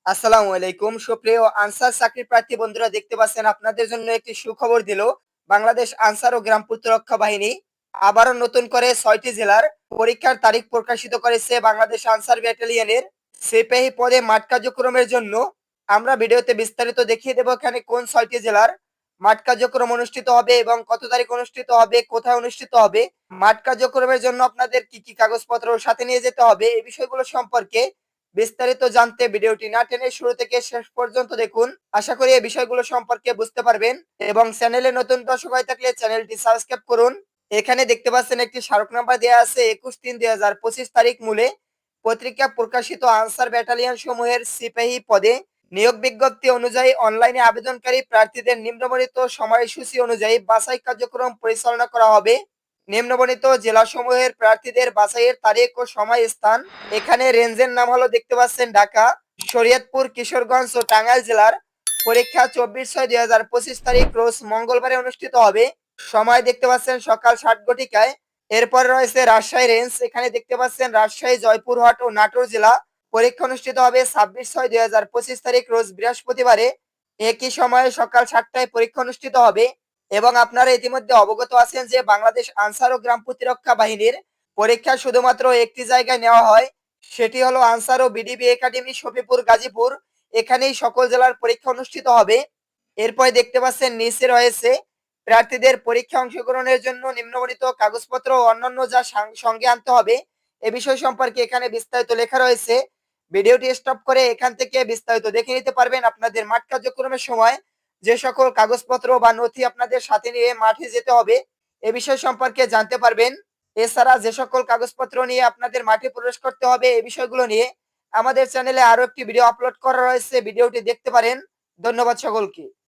আসসালামু আলাইকুম সুপ্রিয় আনসার চাকরি প্রার্থী বন্ধুরা, দেখতে পাচ্ছেন আপনাদের জন্য একটি সুখবর দিল বাংলাদেশ আনসার ও গ্রাম প্রতিরক্ষা বাহিনী। আবারও নতুন করে 6টি জেলার পরীক্ষার তারিখ প্রকাশিত করেছে বাংলাদেশ আনসার ব্যাটালিয়নের সিপাহী পদে মাঠ কার্যক্রমের জন্য। আমরা ভিডিওতে বিস্তারিত দেখিয়ে দেব এখানে কোন 6টি জেলার মাঠ কার্যক্রম অনুষ্ঠিত হবে এবং কত তারিখ অনুষ্ঠিত হবে, কোথায় অনুষ্ঠিত হবে, মাঠ কার্যক্রমের জন্য আপনাদের কি কি কাগজপত্র সাথে নিয়ে যেতে হবে, এই বিষয়গুলো সম্পর্কে বিস্তারিত জানতে ভিডিওটি না টেনে শুরু থেকে শেষ পর্যন্ত দেখুন। আশা করি এই বিষয়গুলো সম্পর্কে বুঝতে পারবেন এবং চ্যানেলে নতুন দর্শক হয়ে থাকলে চ্যানেলটি সাবস্ক্রাইব করুন। এখানে দেখতে পাচ্ছেন একটি স্মারক নাম্বার দেওয়া আছে 21/3/2025 তারিখ মূলে পত্রিকা প্রকাশিত আনসার ব্যাটালিয়ন সমূহের সিপাহী পদে নিয়োগ বিজ্ঞপ্তি অনুযায়ী অনলাইনে আবেদনকারী প্রার্থীদের নিম্নবর্ণিত সময়সূচি অনুযায়ী বাছাই কার্যক্রম পরিচালনা করা হবে। নিম্নবর্ণিত জেলাসমূহের প্রার্থীদের বাছাইয়ের তারিখ ও সময় স্থান। এখানে রেঞ্জের নাম হলো দেখতে পাচ্ছেন ঢাকা, শরীয়তপুর, কিশোরগঞ্জ ও টাঙ্গাইল জেলার। পরীক্ষা 24/6/2025 তারিখ রোজ মঙ্গলবারে অনুষ্ঠিত হবে। সময় দেখতে পাচ্ছেন সকাল 7 ঘটিকায়। এরপর রয়েছে রাজশাহী রেঞ্জ, এখানে দেখতে পাচ্ছেন রাজশাহী, জয়পুরহাট ও নাটোর জেলা। পরীক্ষা অনুষ্ঠিত হবে 26/6/2025 তারিখ রোজ বৃহস্পতিবারে। একই সময়ে সকাল 7টায় পরীক্ষা অনুষ্ঠিত হবে। এবং আপনারা ইতিমধ্যে অবগত আছেন যে বাংলাদেশ আনসার ও গ্রাম প্রতিরক্ষা বাহিনীর পরীক্ষা শুধুমাত্র একটি জায়গায় নেওয়া হয়, সেটি হলো আনসার ও বিডিবি একাডেমি, সফিপুর, গাজীপুর। এখানেই সকল জেলার পরীক্ষা অনুষ্ঠিত হবে। এরপর দেখতে পাচ্ছেন নিচে রয়েছে প্রার্থীদের পরীক্ষা অংশগ্রহণের জন্য নিম্নবর্ণিত কাগজপত্র ও অন্যান্য যা সঙ্গে আনতে হবে এ বিষয় সম্পর্কে এখানে বিস্তারিত লেখা রয়েছে। ভিডিওটি স্টপ করে এখান থেকে বিস্তারিত দেখে নিতে পারবেন। আপনাদের মাঠ কার্যক্রমের সময় যে সকল কাগজপত্র বা নথি আপনাদের সাথে নিয়ে মাঠে যেতে হবে এ বিষয় সম্পর্কে জানতে পারবেন। এছাড়া যে সকল কাগজপত্র নিয়ে আপনাদের মাঠে প্রবেশ করতে হবে এই বিষয়গুলো নিয়ে আমাদের চ্যানেলে আরো একটি ভিডিও আপলোড করা রয়েছে, ভিডিওটি দেখতে পারেন। ধন্যবাদ সকলকে।